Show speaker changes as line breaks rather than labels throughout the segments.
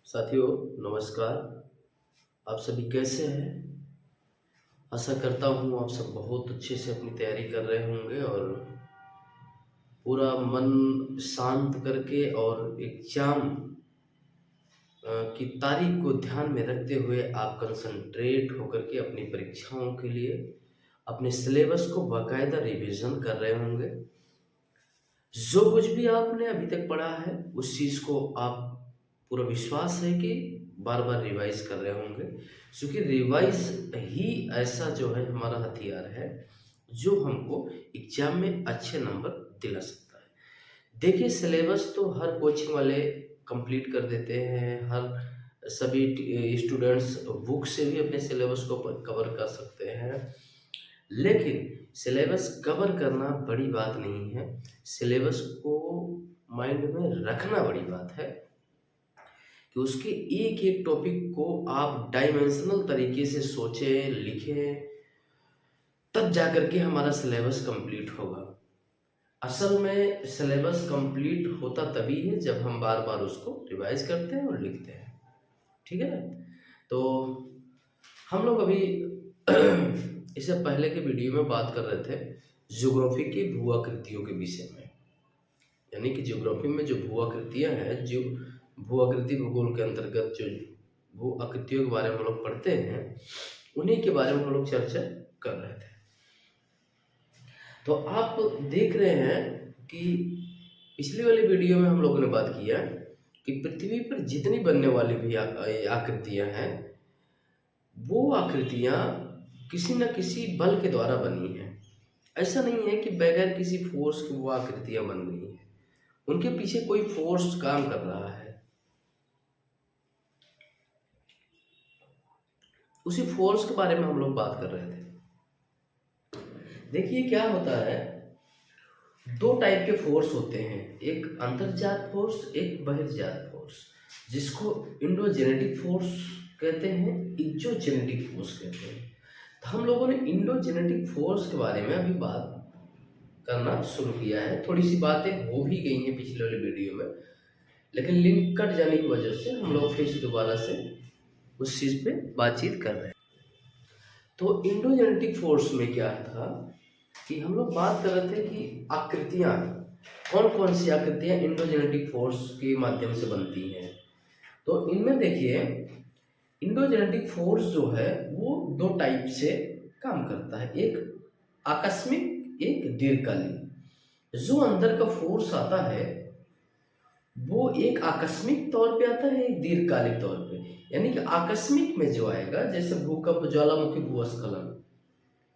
साथियों, नमस्कार। आप सभी कैसे हैं? आशा करता हूँ आप सब बहुत अच्छे से अपनी तैयारी कर रहे होंगे और पूरा मन शांत करके और एग्ज़ाम की तारीख को ध्यान में रखते हुए आप कंसंट्रेट होकर के अपनी परीक्षाओं के लिए अपने सिलेबस को बाकायदा रिवीजन कर रहे होंगे। जो कुछ भी आपने अभी तक पढ़ा है उस चीज़ को आप पूरा विश्वास है कि बार बार रिवाइज कर रहे होंगे, क्योंकि रिवाइज ही ऐसा जो है हमारा हथियार है जो हमको एग्जाम में अच्छे नंबर दिला सकता है। देखिए, सिलेबस तो हर कोचिंग वाले कंप्लीट कर देते हैं, हर सभी स्टूडेंट्स बुक से भी अपने सिलेबस को कवर कर सकते हैं, लेकिन सिलेबस कवर करना बड़ी बात नहीं है। सिलेबस को माइंड में रखना बड़ी बात है कि उसके एक एक टॉपिक को आप डायमेंशनल तरीके से सोचें, लिखें, तब जाकर के हमारा सिलेबस कंप्लीट होगा। असल में सिलेबस कंप्लीट होता तभी है जब हम बार बार उसको रिवाइज करते हैं और लिखते हैं। ठीक है ना? तो हम लोग अभी इससे पहले के वीडियो में बात कर रहे थे ज्योग्राफी की भू आकृतियों के विषय में। यानी कि ज्योग्राफी में जो भू आकृतियाँ हैं, जो भू आकृति भूगोल के अंतर्गत जो भू आकृतियों के बारे में हम लोग पढ़ते हैं, उन्हीं के बारे में हम लोग चर्चा कर रहे थे। तो आप देख रहे हैं कि पिछली वाली वीडियो में हम लोगों ने बात किया कि पृथ्वी पर जितनी बनने वाली भी आकृतियाँ हैं, वो आकृतियाँ किसी न किसी बल के द्वारा बनी हैं। ऐसा नहीं है कि बगैर किसी फोर्स के वो आकृतियाँ बन गई हैं, उनके पीछे कोई फोर्स काम कर रहा है। उसी फोर्स के बारे में हम लोग बात कर रहे थे। देखिए क्या होता है, दो टाइप के फोर्स होते हैं, एक अंतर्जात फोर्स, एक बहिर्जात फोर्स, जिसको इंडोजेनेटिक फोर्स कहते हैं, एक्सोजेनेटिक फोर्स कहते हैं। तो हम लोगों ने इंडोजेनेटिक फोर्स के बारे में अभी बात करना शुरू किया है। थोड़ी सी बातें हो भी गई हैं पिछले वाली वीडियो में, लेकिन लिंक कट जाने की वजह से हम लोग फिर से दोबारा से उस चीज़ पे बातचीत कर रहे हैं। तो इंडोजेनेटिक फोर्स में क्या था कि हम लोग बात कर रहे थे कि आकृतियाँ, कौन कौन सी आकृतियाँ इंडोजेनेटिक फोर्स के माध्यम से बनती हैं। तो इनमें देखिए, इंडोजेनेटिक फोर्स जो है वो दो टाइप से काम करता है, एक आकस्मिक, एक दीर्घकालिक। जो अंदर का फोर्स आता है वो एक आकस्मिक तौर पे आता है, एक दीर्घकालिक तौर पे। यानी कि आकस्मिक में जो आएगा, जैसे भूकंप, ज्वालामुखी, भूस्खलन,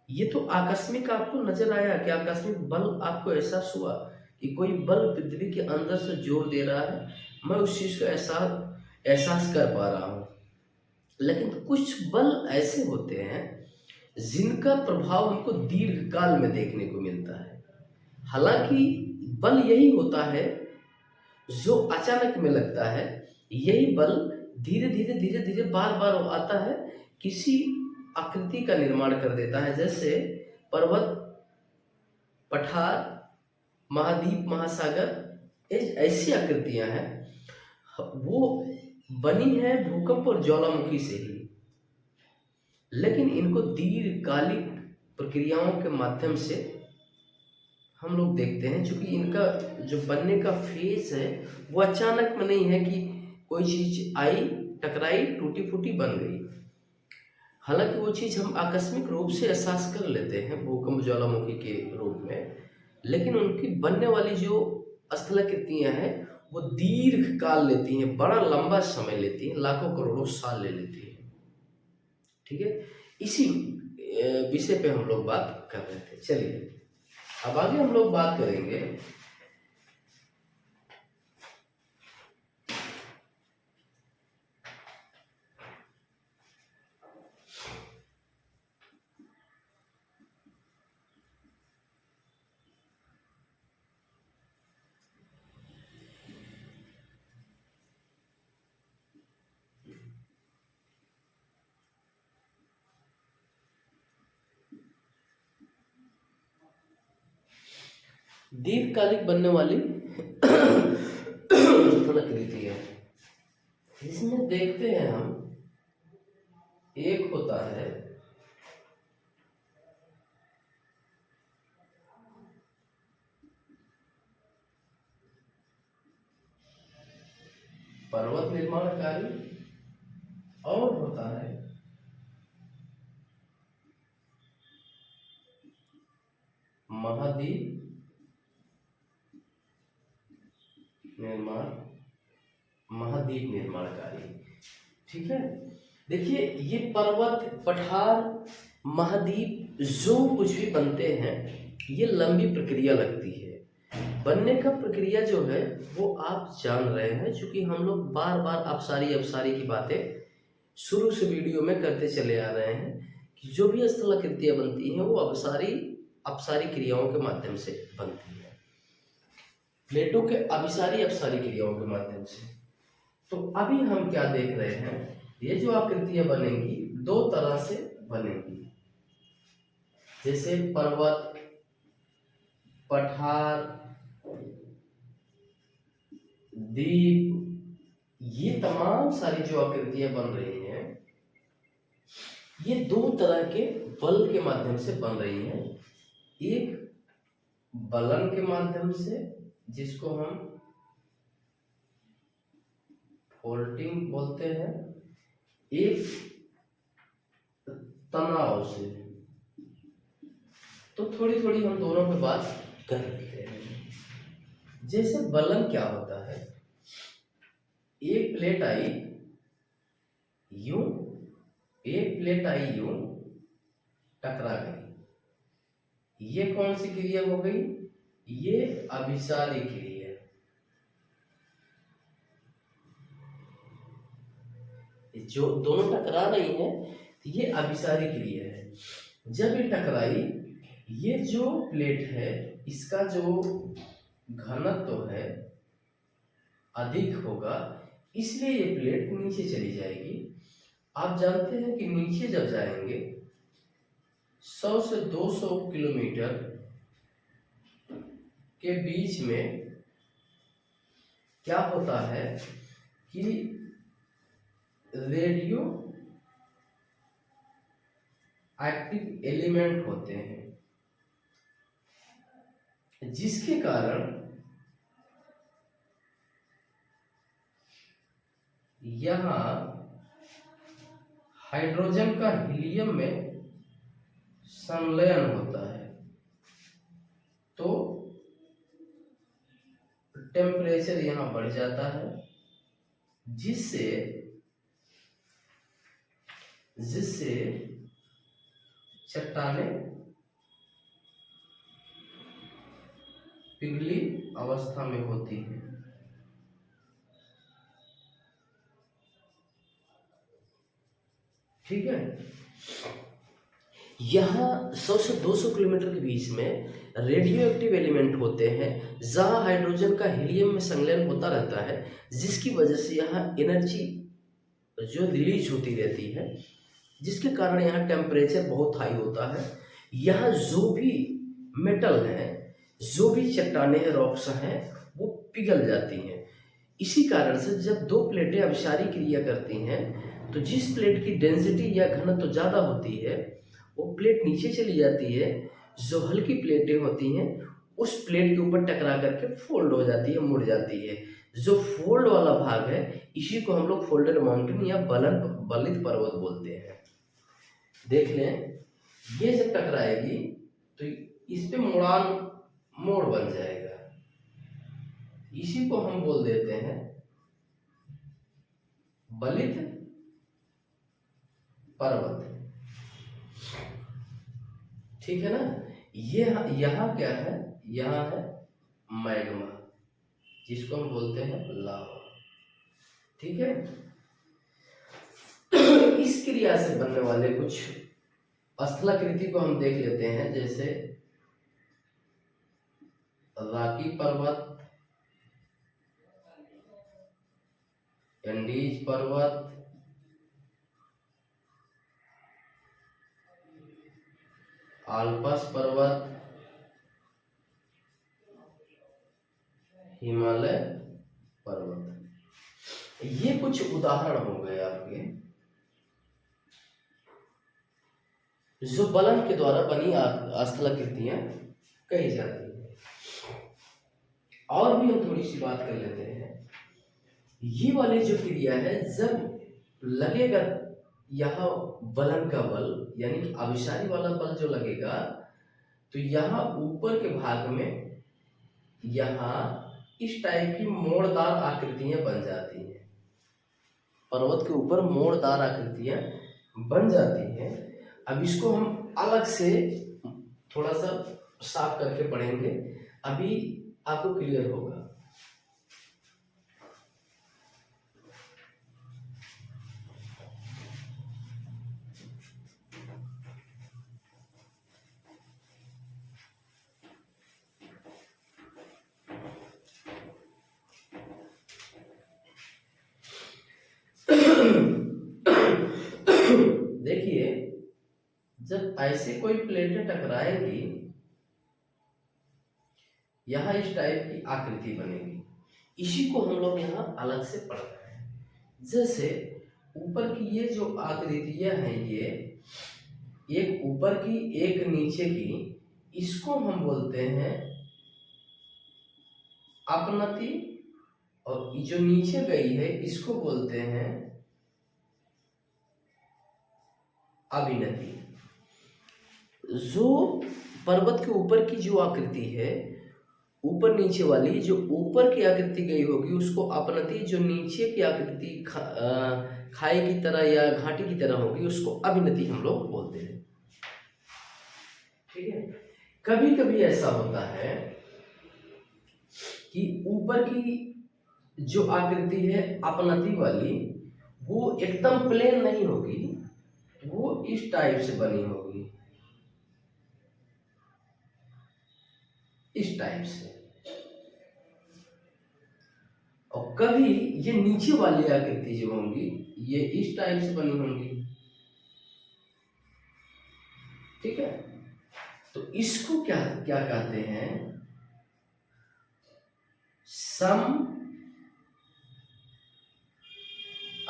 ये तो आकस्मिक आपको नजर आया कि आकस्मिक बल आपको एहसास हुआ कि कोई बल पृथ्वी के अंदर से जोर दे रहा है, मैं उस चीज का एहसास एहसास कर पा रहा हूँ। लेकिन कुछ बल ऐसे होते हैं जिनका प्रभाव हमको दीर्घकाल में देखने को मिलता है। हालांकि बल यही होता है जो अचानक में लगता है, यही बल धीरे धीरे धीरे धीरे बार बार आता है, किसी आकृति का निर्माण कर देता है। जैसे पर्वत, पठार, महाद्वीप, महासागर, ऐसी आकृतियां हैं, वो बनी है भूकंप और ज्वालामुखी से ही। लेकिन इनको दीर्घकालिक प्रक्रियाओं के माध्यम से हम लोग देखते हैं, क्योंकि इनका जो बनने का फेज है वो अचानक में नहीं है कि कोई चीज आई, टकराई, टूटी फूटी बन गई। हालांकि वो चीज हम आकस्मिक रूप से एहसास कर लेते हैं भूकंप, ज्वालामुखी के रूप में, लेकिन उनकी बनने वाली जो स्थलाकृतियां हैं वो दीर्घ काल लेती हैं, बड़ा लंबा समय लेती हैं, लाखों करोड़ों साल ले लेती हैं। ठीक है, इसी विषय पे हम लोग बात कर रहे थे। चलिए अब आगे हम लोग बात करेंगे दीर्घकालिक बनने वाली स्थलाकृति है। इसमें देखते हैं हम, एक होता है पर्वत निर्माणकारी और होता है महाद्वीप निर्माणकारी। ठीक है, देखिए ये पर्वत, पठार, महाद्वीप जो कुछ भी बनते हैं ये लंबी प्रक्रिया लगती है। बनने का प्रक्रिया जो है वो आप जान रहे हैं, क्योंकि हम लोग बार बार अपसारी की बातें शुरू से वीडियो में करते चले आ रहे हैं कि जो भी स्थलाकृतियां बनती हैं वो अपसारी क्रियाओं के माध्यम से बनती है, प्लेटों के अभिसारी अपसारी क्रियाओं के माध्यम से। तो अभी हम क्या देख रहे हैं, ये जो आकृतियां बनेंगी दो तरह से बनेंगी, जैसे पर्वत, पठार, द्वीप, ये तमाम सारी जो आकृतियां बन रही हैं ये दो तरह के बल के माध्यम से बन रही हैं। एक बलन के माध्यम से जिसको हम फोल्डिंग बोलते हैं, एक तनाव से। तो थोड़ी थोड़ी हम दोनों पे बात कर लेते हैं। जैसे बलन क्या होता है, एक प्लेट आई यूं, एक प्लेट आई यूं, टकरा गई, ये कौन सी क्रिया हो गई, ये अभिसारी क्रिया। जो दोनों टकरा रही हैं ये अभिसारी क्रिया है। जब ये टकराई, ये जो प्लेट है इसका जो घनत्व है अधिक होगा, इसलिए ये प्लेट नीचे चली जाएगी। आप जानते हैं कि नीचे जब जाएंगे 100 से 200 किलोमीटर के बीच में क्या होता है कि रेडियो एक्टिव एलिमेंट होते हैं, जिसके कारण यहां हाइड्रोजन का हीलियम में संलयन होता है, तो टेम्परेचर यहां बढ़ जाता है, जिससे चट्टानें पिघली अवस्था में होती हैं। ठीक है, यहाँ 100 से 200 किलोमीटर के बीच में रेडियो एक्टिव एलिमेंट होते हैं, जहाँ हाइड्रोजन का हीलियम में संलयन होता रहता है, जिसकी वजह से यहाँ एनर्जी जो रिलीज होती रहती है, जिसके कारण यहाँ टेम्परेचर बहुत हाई होता है। यहाँ जो भी मेटल है, जो भी चट्टानें रॉक्स हैं, वो पिघल जाती हैं। इसी कारण से जब दो प्लेटें अभिसारी क्रिया करती हैं तो जिस प्लेट की डेंसिटी या घनत्व तो ज़्यादा होती है वो प्लेट नीचे चली जाती है, जो हल्की प्लेटें होती हैं उस प्लेट के ऊपर टकरा करके फोल्ड हो जाती है, मुड़ जाती है। जो फोल्ड वाला भाग है इसी को हम लोग फोल्डेड माउंटेन या बलित पर्वत बोलते हैं। देख लें, ये जब टकराएगी तो इस पे मोड़ बन जाएगा, इसी को हम बोल देते हैं बलित पर्वत। ठीक है ना, ये यहाँ क्या है, यहाँ है मैग्मा, जिसको हम बोलते हैं लावा। ठीक है, इस क्रिया से बनने वाले कुछ स्थलाकृति को हम देख लेते हैं, जैसे रॉकी पर्वत, एंडीज पर्वत, आल्पस पर्वत, हिमालय पर्वत। ये कुछ उदाहरण हो गए आपके जो बलन के द्वारा बनी स्थलाकृतियां कही जाती है। और भी हम थोड़ी सी बात कर लेते हैं। ये वाली जो क्रिया है, जब लगेगा यहाँ बलन का बल यानी कि अभिसारी वाला बल जो लगेगा, तो यहाँ ऊपर के भाग में यहाँ इस टाइप की मोड़दार आकृतियां बन जाती हैं। पर्वत के ऊपर मोड़दार आकृतियां बन जाती हैं। अब इसको हम अलग से थोड़ा सा साफ करके पढ़ेंगे, अभी आपको क्लियर होगा। देखिए, जब ऐसे कोई प्लेटें टकराएंगी, यहां इस टाइप की आकृति बनेगी। इसी को हम लोग यहाँ अलग से पढ़ रहे हैं। जैसे ऊपर की ये जो आकृतियां हैं, ये एक ऊपर की एक नीचे की, इसको हम बोलते हैं अपनति, और जो नीचे गई है इसको बोलते हैं अभिनति। जो पर्वत के ऊपर की जो आकृति है, ऊपर नीचे वाली, जो ऊपर की आकृति गई होगी उसको अपनति, जो नीचे की आकृति खाई की तरह या घाटी की तरह होगी उसको अभिनति हम लोग बोलते हैं। ठीक है। कभी कभी ऐसा होता है कि ऊपर की जो आकृति है अपनति वाली, वो एकदम प्लेन नहीं होगी, वो इस टाइप से बनी होगी, इस टाइप से। और कभी ये नीचे वाली आकृति जो होंगी, ये इस टाइप से बनी होंगी। ठीक है। तो इसको क्या क्या कहते हैं? सम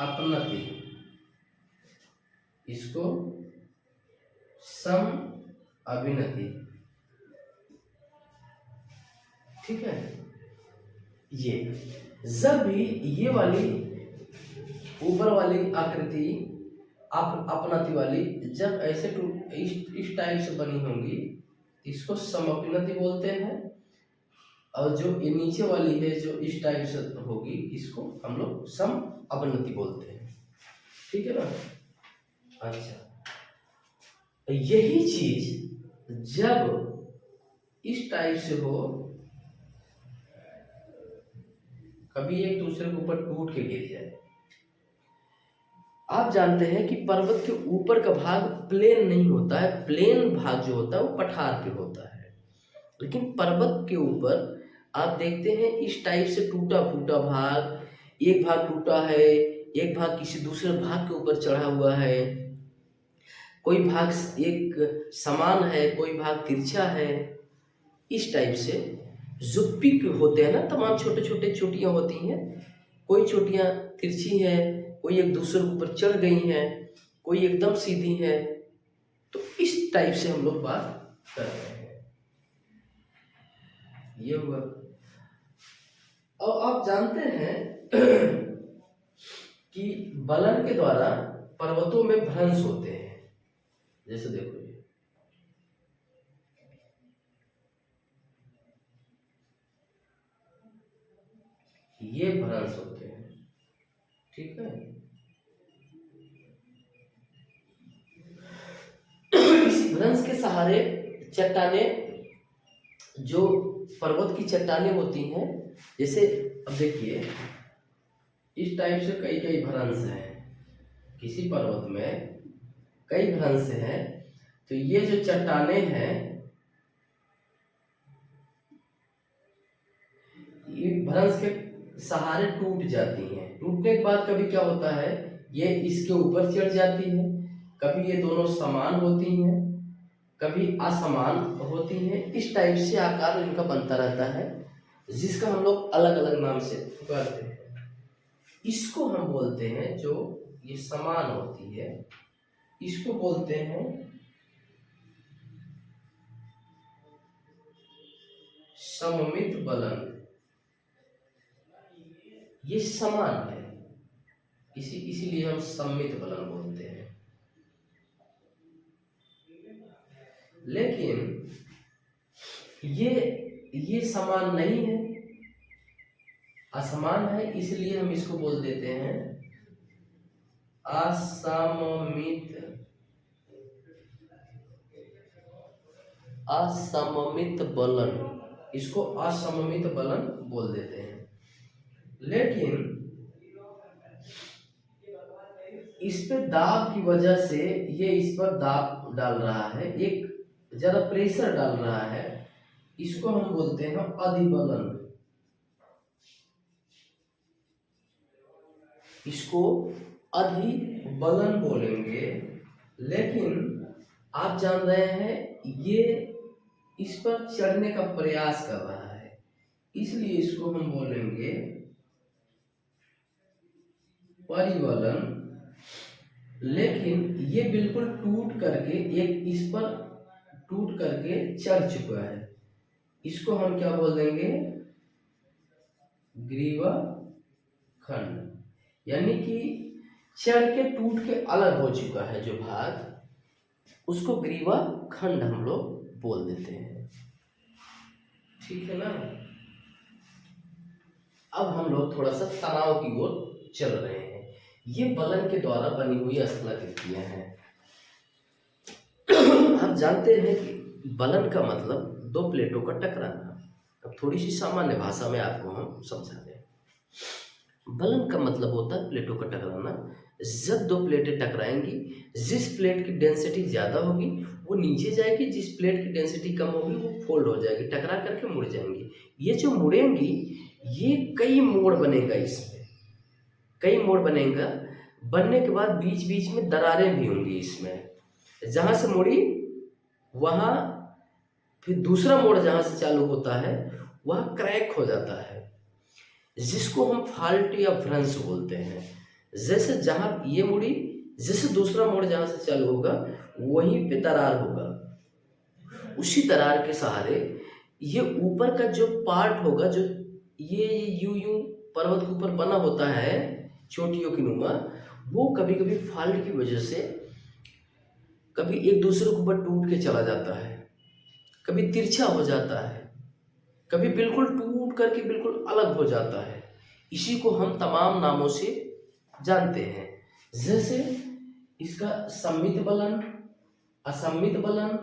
अपनति। इसको सम अभिनति। ठीक है। ये जब भी ये वाली ऊपर वाली आकृति अपनति वाली जब ऐसे इस टाइप से बनी होंगी, इसको समअपनति बोलते हैं। और जो ये नीचे वाली है जो इस टाइप से होगी, इसको हम लोग सम अपनति बोलते हैं। ठीक है ना। अच्छा, यही चीज जब इस टाइप से हो, कभी एक दूसरे के ऊपर टूट के गिर जाए। आप जानते हैं कि पर्वत के ऊपर का भाग प्लेन नहीं होता है, प्लेन भाग जो होता है वो पठार पे होता है। लेकिन पर्वत के ऊपर आप देखते हैं इस टाइप से टूटा फूटा भाग, एक भाग टूटा है, एक भाग किसी दूसरे भाग के ऊपर चढ़ा हुआ है, कोई भाग एक समान है, कोई भाग तिरछा है। इस टाइप से जो पिक होते हैं ना, तमाम छोटे छोटे चोटियां होती हैं, कोई चोटियां तिरछी हैं, कोई एक दूसरे के ऊपर चढ़ गई हैं, कोई एकदम सीधी है। तो इस टाइप से हम लोग बात कर रहे हैं। ये हुआ। और आप जानते हैं कि बलन के द्वारा पर्वतों में भ्रंश होते हैं। जैसे देखो, ये भ्रंश होते हैं। ठीक है। इसी भ्रंश के सहारे चट्टानें, जो पर्वत की चट्टानें होती हैं, जैसे अब देखिए इस टाइप से कई कई भ्रंश हैं, किसी पर्वत में कई भ्रंश हैं। तो ये जो चट्टानें हैं, ये भ्रंश के सहारे टूट जाती हैं। टूटने के बाद कभी क्या होता है, ये इसके ऊपर चढ़ जाती है, कभी ये दोनों समान होती हैं, कभी असमान होती हैं। इस टाइप से आकार इनका बनता रहता है, जिसका हम लोग अलग अलग नाम से पुकारते हैं। इसको हम बोलते हैं, जो ये समान होती है, इसको बोलते हैं सममित बलन। ये समान है, इसीलिए हम सममित बलन बोलते हैं। लेकिन ये समान नहीं है, असमान है, इसलिए हम इसको बोल देते हैं असममित बलन। इसको असममित बलन बोल देते हैं। लेकिन इस पे दाब की वजह से ये इस पर दाब डाल रहा है, एक ज्यादा प्रेशर डाल रहा है, इसको हम बोलते हैं अधिबलन। इसको अधिबलन बोलेंगे। लेकिन आप जान रहे हैं ये इस पर चढ़ने का प्रयास कर रहा है, इसलिए इसको हम बोलेंगे परिबलन। लेकिन ये बिल्कुल टूट करके एक इस पर टूट करके चढ़ चुका है, इसको हम क्या बोल देंगे, ग्रीवा खंड। यानी कि चढ़ के टूट के अलग हो चुका है जो भाग, उसको ग्रीवा खंड हम लोग बोल देते हैं। ठीक है ना। अब हम लोग थोड़ा सा तनाव की ओर चल रहे हैं। ये बलन के द्वारा बनी हुई स्थलाकृतियां हैं। आप जानते हैं कि बलन का मतलब दो प्लेटों का टकराना। अब थोड़ी सी सामान्य भाषा में आपको हम समझा दें। बलन का मतलब होता है प्लेटों का टकराना। जब दो प्लेटें टकराएंगी, जिस प्लेट की डेंसिटी ज़्यादा होगी वो नीचे जाएगी, जिस प्लेट की डेंसिटी कम होगी वो फोल्ड हो जाएगी, टकरा करके मुड़ जाएंगी। ये जो मुड़ेंगी, ये कई मोड़ बनेगा, इसमें कई मोड़ बनेगा। बनने के बाद बीच बीच में दरारें भी होंगी इसमें। जहाँ से मुड़ी वहाँ फिर दूसरा मोड़ जहाँ से चालू होता है वह क्रैक हो जाता है, जिसको हम फॉल्ट या भ्रंश बोलते हैं। जैसे जहाँ ये मुड़ी, जैसे दूसरा मोड़ जहाँ से चालू होगा वहीं पे दरार होगा। उसी दरार के सहारे ये ऊपर का जो पार्ट होगा, जो ये यूं पर्वत के ऊपर बना होता है चोटियों की नुमा, वो कभी कभी फॉल्ट की वजह से कभी एक दूसरे के ऊपर टूट के चला जाता है, कभी तिरछा हो जाता है, कभी बिल्कुल टूट करके बिल्कुल अलग हो जाता है। इसी को हम तमाम नामों से जानते हैं, जैसे इसका सम्मित बलन, असम्मित बलन,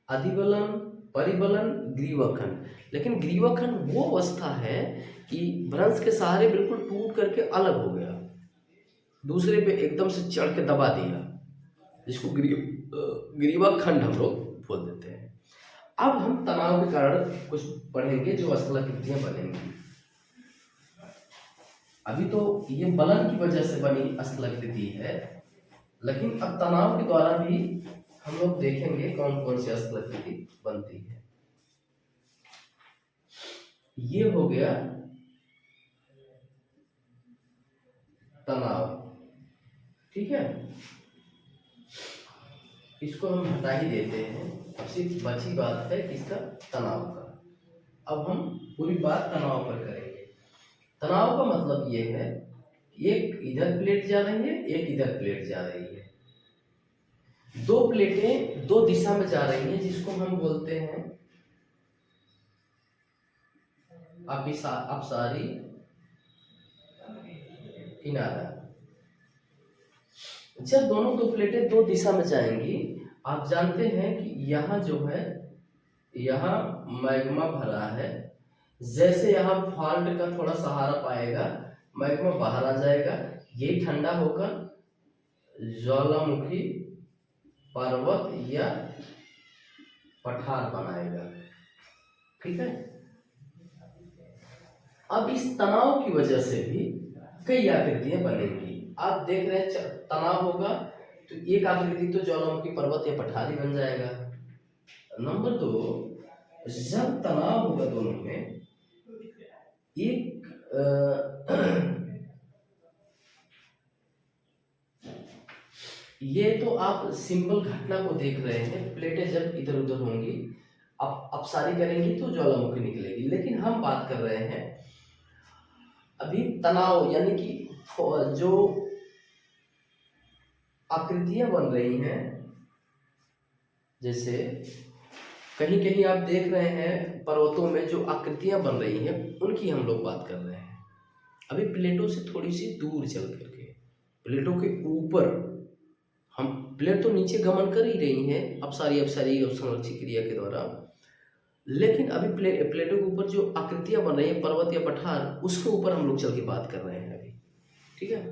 अधिबलन, परिबलन, ग्रीवखंड। लेकिन ग्रीवखंड वो अवस्था है कि भ्रंश के सहारे बिल्कुल टूट करके अलग हो गया, दूसरे पे एकदम से चढ़ के दबा दिया, जिसको ग्रीवखंड हम लोग बोल देते हैं। अब हम तनाव के कारण कुछ पढ़ेंगे जो स्थलाकृतियां बनेंगी। अभी तो ये बलन की वजह से बनी स्थलाकृति है, लेकिन अब तनाव के द्वारा भी हम लोग देखेंगे कौन कौन सी स्थलाकृति बनती है। ये हो गया तनाव, ठीक है। इसको हम हटा ही देते हैं, अब सिर्फ बची बात है किसका, तनाव का। अब हम पूरी बात तनाव पर करेंगे। तनाव का मतलब ये है, एक इधर प्लेट जा रही है, एक इधर प्लेट जा रही है, दो प्लेटें दो दिशा में जा रही हैं, जिसको हम बोलते हैं अपसारी किनारा। जब दो प्लेटें दो दिशा में जाएंगी, आप जानते हैं कि यहाँ जो है, यहाँ मैग्मा भरा है, जैसे यहाँ फॉल्ट का थोड़ा सहारा पाएगा, मैग्मा बाहर आ जाएगा, ये ठंडा होकर ज्वालामुखी पर्वत या पठार बनाएगा, ठीक है। अब इस तनाव की वजह से भी कई आकृतियां बनेंगी। आप देख रहे हैं तनाव होगा तो एक आकृति तो ज्वालामुखी पर्वत या पठारी बन जाएगा। नंबर 2, जब तनाव होगा दोनों में, एक ये तो आप सिंपल घटना को देख रहे हैं, प्लेटें जब इधर उधर होंगी, अब अपसारी करेंगी तो ज्वालामुखी निकलेगी। लेकिन हम बात कर रहे हैं अभी तनाव, यानी कि जो आकृतियां बन रही हैं, जैसे कहीं कहीं आप देख रहे हैं पर्वतों में जो आकृतियां बन रही हैं, उनकी हम लोग बात कर रहे हैं। अभी प्लेटों से थोड़ी सी दूर चल करके, प्लेटों के ऊपर, हम प्लेट तो नीचे गमन कर ही रही हैं अपसारी अपसारी और संरक्षी क्रिया के द्वारा, लेकिन अभी प्लेटों के ऊपर जो आकृतियां बन रही हैं, पर्वत या पठार, उसके ऊपर हम लोग चल के बात कर रहे हैं अभी। ठीक है,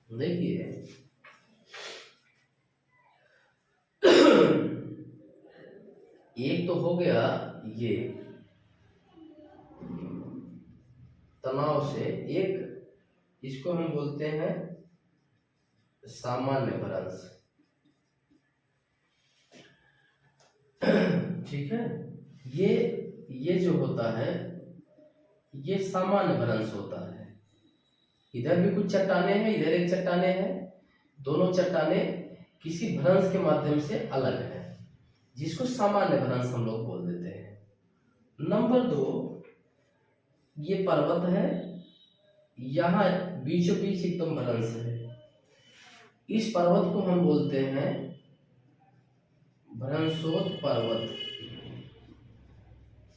देखिए एक तो हो गया ये तनाव से, एक इसको हम बोलते हैं सामान्य भ्रंश। ठीक है, ये जो होता है ये सामान्य भ्रंश होता है। इधर भी कुछ चट्टाने हैं, इधर एक चट्टाने हैं, दोनों चट्टाने किसी भ्रंश के माध्यम से अलग है, जिसको सामान्य भ्रंश हम लोग बोल देते हैं। नंबर 2, ये पर्वत है, यहाँ बीचों बीच एकदम भ्रंश है, इस पर्वत को हम बोलते हैं भ्रंशोत पर्वत।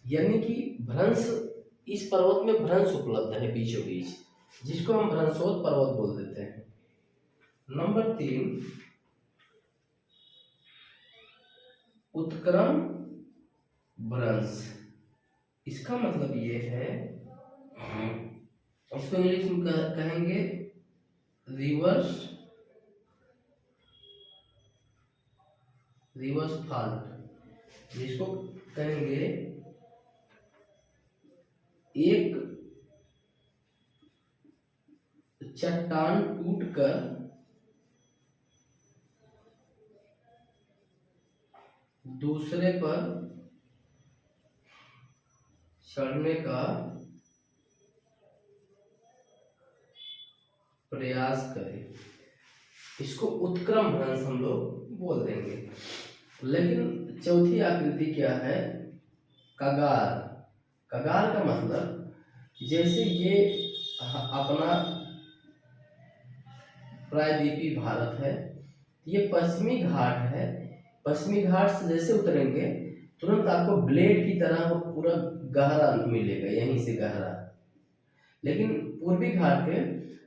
यानी कि भ्रंश, इस पर्वत में भ्रंश उपलब्ध है बीचों बीच, जिसको हम भ्रंशोत पर्वत बोल देते हैं। नंबर 3, उत्क्रम भ्रंश। इसका मतलब ये है, इसको इंग्लिश में कहेंगे रिवर्स फॉल्ट, जिसको कहेंगे एक चट्टान टूटकर दूसरे पर चढ़ने का प्रयास करे, इसको उत्क्रम भ्रंश हम लोग बोल देंगे। लेकिन चौथी आकृति क्या है, कगार। कगार का मतलब, जैसे ये अपना प्रायद्वीपीय भारत है, ये पश्चिमी घाट है, पश्चिमी घाट से जैसे उतरेंगे तुरंत आपको ब्लेड की तरह पूरा गहरा मिलेगा, यहीं से गहरा। लेकिन पूर्वी घाट पे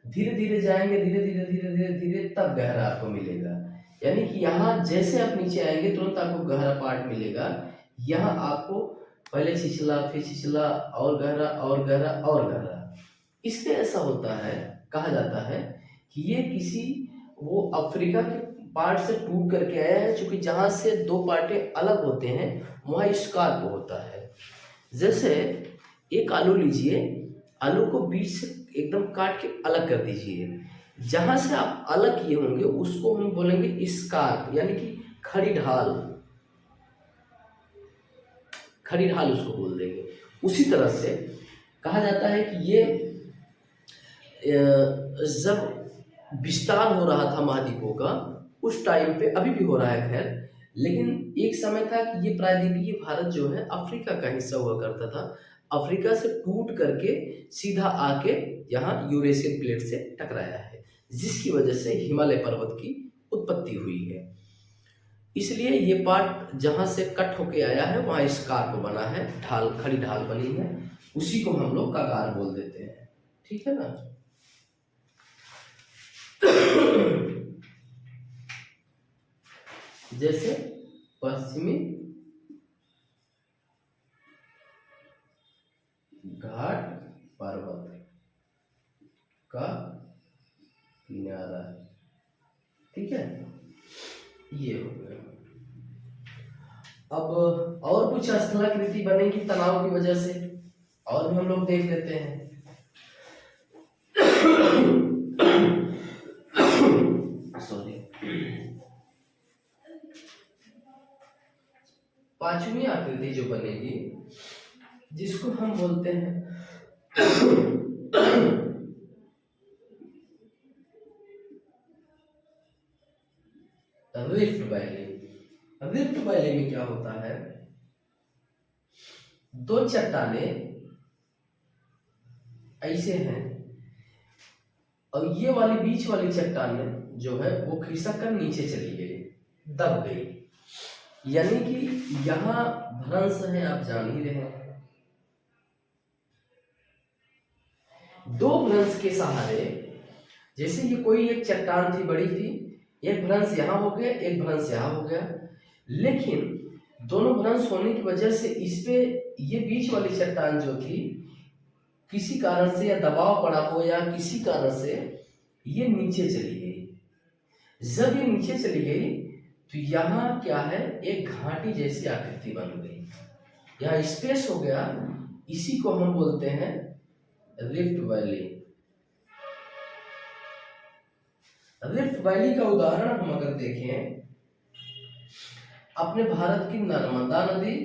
धीरे धीरे जाएंगे, धीरे धीरे धीरे धीरे धीरे तब गहरा आपको मिलेगा। यानी कि यहाँ जैसे आप नीचे आएंगे तुरंत आपको गहरा पार्ट मिलेगा। यहाँ आपको पहले छिछला, फिर छिछला, और गहरा और गहरा और गहरा। इसलिए ऐसा होता है, कहा जाता है कि ये किसी वो अफ्रीका के पार्ट से टूट करके आया है, क्योंकि जहाँ से दो पार्टें अलग होते हैं वहाँ स्कार्प होता है। जैसे एक आलू लीजिए, आलू को बीच से एकदम काट के अलग कर दीजिए, जहां से आप अलग किए होंगे उसको हम बोलेंगे स्कार्प, यानी कि खड़ी ढाल, खड़ी ढाल उसको बोल देंगे। उसी तरह से कहा जाता है कि ये जब विस्तार हो रहा था महाद्वीपों का, उस टाइम पे, अभी भी हो रहा है खैर, लेकिन एक समय था कि ये प्रायद्वीपीय भारत जो है अफ्रीका का हिस्सा हुआ करता था। अफ्रीका से टूट करके सीधा आके यहाँ यूरेशियन प्लेट से टकराया है, जिसकी वजह से हिमालय पर्वत की उत्पत्ति हुई है। इसलिए ये पार्ट जहाँ से कट होके आया है वहाँ स्कार्प बना है, ढाल, खड़ी ढाल बनी है, उसी को हम लोग कगार बोल देते हैं। ठीक है ना। जैसे पश्चिमी घाट पर्वत का किनारा, ठीक है, ये हो गया। अब और कुछ स्थलाकृति बनेगी तनाव की वजह से, और भी हम लोग देख लेते हैं। सॉरी, 5वीं आकृति जो बनेगी, जिसको हम बोलते हैं रिफ्ट वैली। रिफ्ट वैली में क्या होता है, दो चट्टानें ऐसे हैं और ये वाली बीच वाली चट्टान जो है वो खिसक कर नीचे चली गई, दब गई। यानी कि यहाँ भ्रंश है, आप जान ही रहे हैं। दो भ्रंश के सहारे, जैसे ये कोई एक चट्टान थी, बड़ी थी, एक भ्रंश यहाँ हो गया, एक भ्रंश यहाँ हो गया, लेकिन दोनों भ्रंश होने की वजह से इस पे ये बीच वाली चट्टान जो थी किसी कारण से, या दबाव पड़ा हो या किसी कारण से, ये नीचे चली गई। जब ये नीचे चली गई तो यहाँ क्या है, एक घाटी जैसी आकृति बन गई, यहाँ स्पेस हो गया। इसी को हम बोलते हैं रिफ्ट वैली। रिफ्ट वैली का उदाहरण हम अगर देखें, अपने भारत की नर्मदा नदी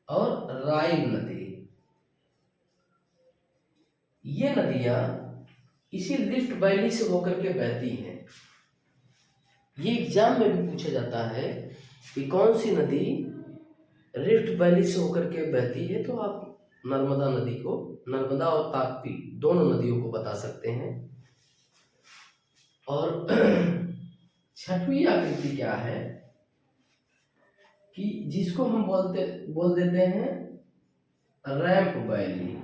और राइन नदी, ये नदियां इसी रिफ्ट वैली से होकर के बहती हैं। ये एग्जाम में भी पूछा जाता है कि कौन सी नदी रिफ्ट वैली से होकर के बहती है, तो आप नर्मदा नदी को, नर्मदा और ताप्ती दोनों नदियों को बता सकते हैं। और छठवीं आकृति क्या है कि जिसको हम बोल देते हैं रैंप वैली।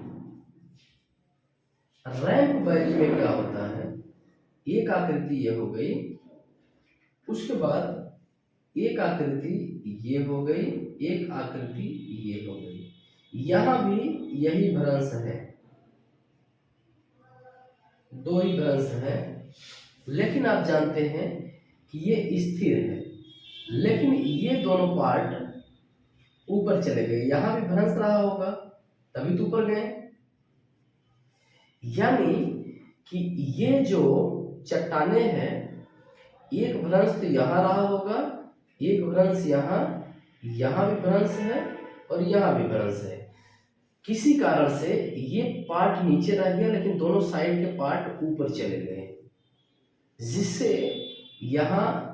रैंप वैली में क्या होता है, एक आकृति ये हो गई, उसके बाद एक आकृति ये हो गई, एक आकृति ये हो गई। यहां भी यही भ्रंश है, दो ही भ्रंश है, लेकिन आप जानते हैं कि ये स्थिर है, लेकिन ये दोनों पार्ट ऊपर चले गए। यहां भी भ्रंश रहा होगा तभी तो ऊपर गए। यानी कि ये जो चट्टाने हैं, एक भ्रंश तो यहाँ रहा होगा, एक भ्रंश यहाँ, यहाँ भी भ्रंश है और यहाँ भी भ्रंश है। किसी कारण से ये पार्ट नीचे रह गया, लेकिन दोनों साइड के पार्ट ऊपर चले गए, जिससे यहाँ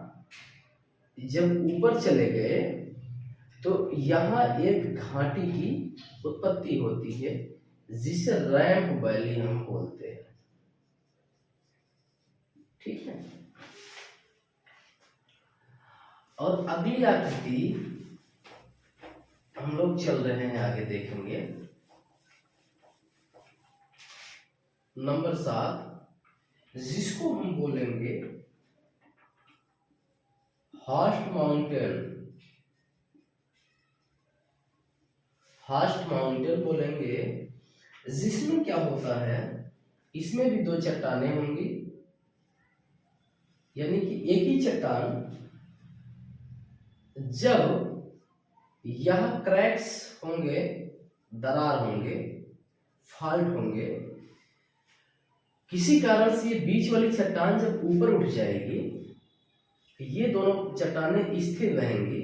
जब ऊपर चले गए तो यहाँ एक घाटी की उत्पत्ति होती है, जिसे रैंप वैली हम बोलते हैं। ठीक है। और अगली आकृति हम लोग चल रहे हैं, आगे देखेंगे। नंबर 7, जिसको हम बोलेंगे हॉर्स्ट माउंटेन। हॉर्स्ट माउंटेन बोलेंगे, जिसमें क्या होता है, इसमें भी दो चट्टानें होंगी, यानी कि एक ही चट्टान जब यह क्रैक्स होंगे, दरार होंगे, फॉल्ट होंगे, किसी कारण से ये बीच वाली चट्टान जब ऊपर उठ जाएगी, ये दोनों चट्टानें स्थिर रहेंगी,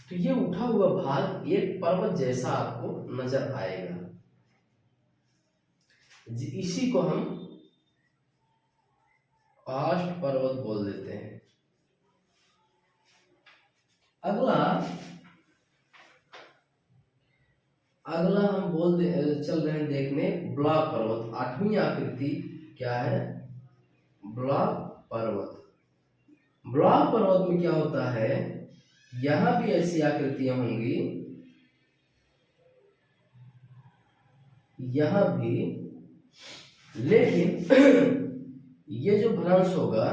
तो ये उठा हुआ भाग एक पर्वत जैसा आपको नजर आएगा। इसी को हम हॉर्स्ट पर्वत बोल देते हैं। अगला हम चल रहे हैं देखने ब्लॉक पर्वत। 8वीं आकृति क्या है, ब्लॉक पर्वत। ब्लॉक पर्वत में क्या होता है, यहां भी ऐसी आकृतियां होंगी, यहां भी, लेकिन ये जो भ्रंश होगा,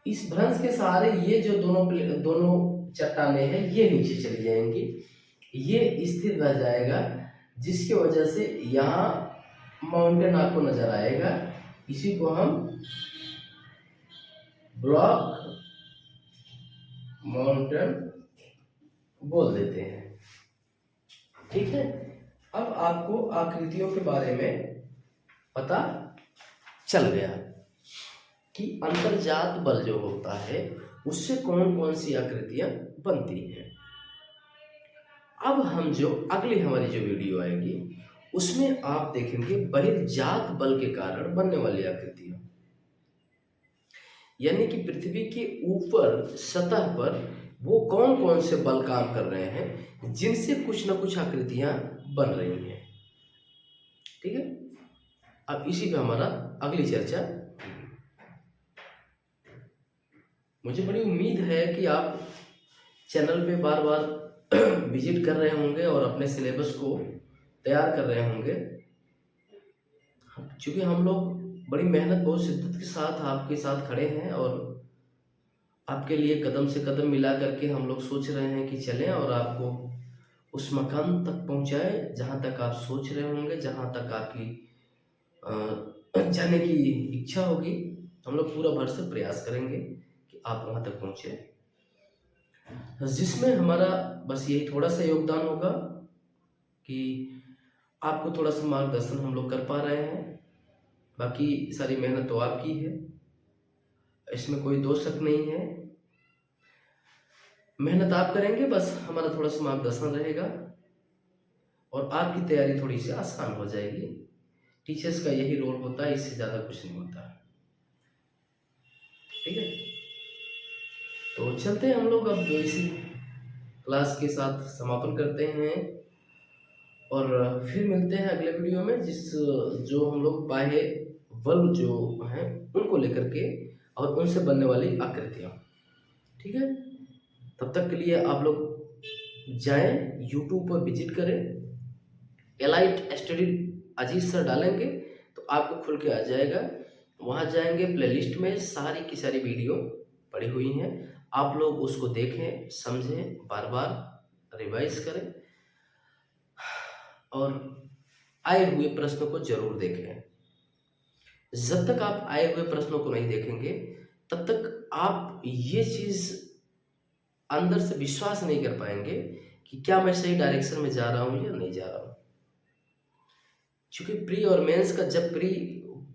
इस भ्रंश के सहारे ये जो दोनों चट्टाने हैं ये नीचे चली जाएंगी, ये स्थिर रह जाएगा, जिसकी वजह से यहाँ माउंटेन आपको नजर आएगा। इसी को हम ब्लॉक माउंटेन बोल देते हैं। ठीक है। अब आपको आकृतियों के बारे में पता चल गया कि अंतर्जात बल जो होता है उससे कौन कौन सी आकृतियां बनती हैं। अब हम जो अगली हमारी जो वीडियो आएगी उसमें आप देखेंगे बहिर्जात बल के कारण बनने वाली आकृतियां, यानी कि पृथ्वी के ऊपर सतह पर वो कौन कौन से बल काम कर रहे हैं जिनसे कुछ ना कुछ आकृतियां बन रही हैं। ठीक है, अब इसी पे हमारा अगली चर्चा। मुझे बड़ी उम्मीद है कि आप चैनल पे बार बार विजिट कर रहे होंगे और अपने सिलेबस को तैयार कर रहे होंगे, क्योंकि हम लोग बड़ी मेहनत बहुत शिद्दत के साथ आपके साथ खड़े हैं और आपके लिए कदम से कदम मिला करके हम लोग सोच रहे हैं कि चलें और आपको उस मकाम तक पहुंचाए जहां तक आप सोच रहे होंगे, जहां तक आपकी जाने की इच्छा होगी। हम लोग पूरा भरसक प्रयास करेंगे कि आप वहां तक पहुंचे, जिसमें हमारा बस यही थोड़ा सा योगदान होगा कि आपको थोड़ा सा मार्गदर्शन हम लोग कर पा रहे हैं। बाकी सारी मेहनत तो आपकी है, इसमें कोई दो शक नहीं है। मेहनत आप करेंगे, बस हमारा थोड़ा सा मार्गदर्शन रहेगा और आपकी तैयारी थोड़ी सी आसान हो जाएगी। टीचर्स का यही रोल होता है, इससे ज़्यादा कुछ नहीं होता। ठीक है, तो चलते हैं हम लोग अब इसी क्लास के साथ समापन करते हैं और फिर मिलते हैं अगले वीडियो में, जो हम लोग बाह्य बल जो हैं उनको लेकर के और उनसे बनने वाली आकृतियाँ। ठीक है, तब तक के लिए आप लोग जाएं, यूट्यूब पर विजिट करें, एलाइट स्टडी अजीत सर डालेंगे तो आपको खुल के आ जाएगा। वहाँ जाएंगे, प्लेलिस्ट में सारी की सारी वीडियो पड़ी हुई हैं, आप लोग उसको देखें, समझें, बार बार रिवाइज करें और आए हुए प्रश्नों को जरूर देखें। जब तक आप आए हुए प्रश्नों को नहीं देखेंगे तब तक आप ये चीज़ अंदर से विश्वास नहीं कर पाएंगे कि क्या मैं सही डायरेक्शन में जा रहा हूँ या नहीं जा रहा हूँ। क्योंकि प्री और मेंस का जब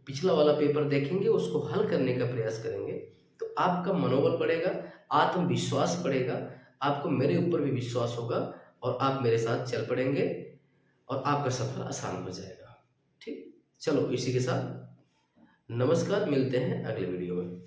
पिछला वाला पेपर देखेंगे, उसको हल करने का प्रयास करेंगे तो आपका मनोबल बढ़ेगा, आत्मविश्वास बढ़ेगा, आपको मेरे ऊपर भी विश्वास होगा और आप मेरे साथ चल पड़ेंगे और आपका सफर आसान हो जाएगा। ठीक, चलो इसी के साथ नमस्कार, मिलते हैं अगले वीडियो में।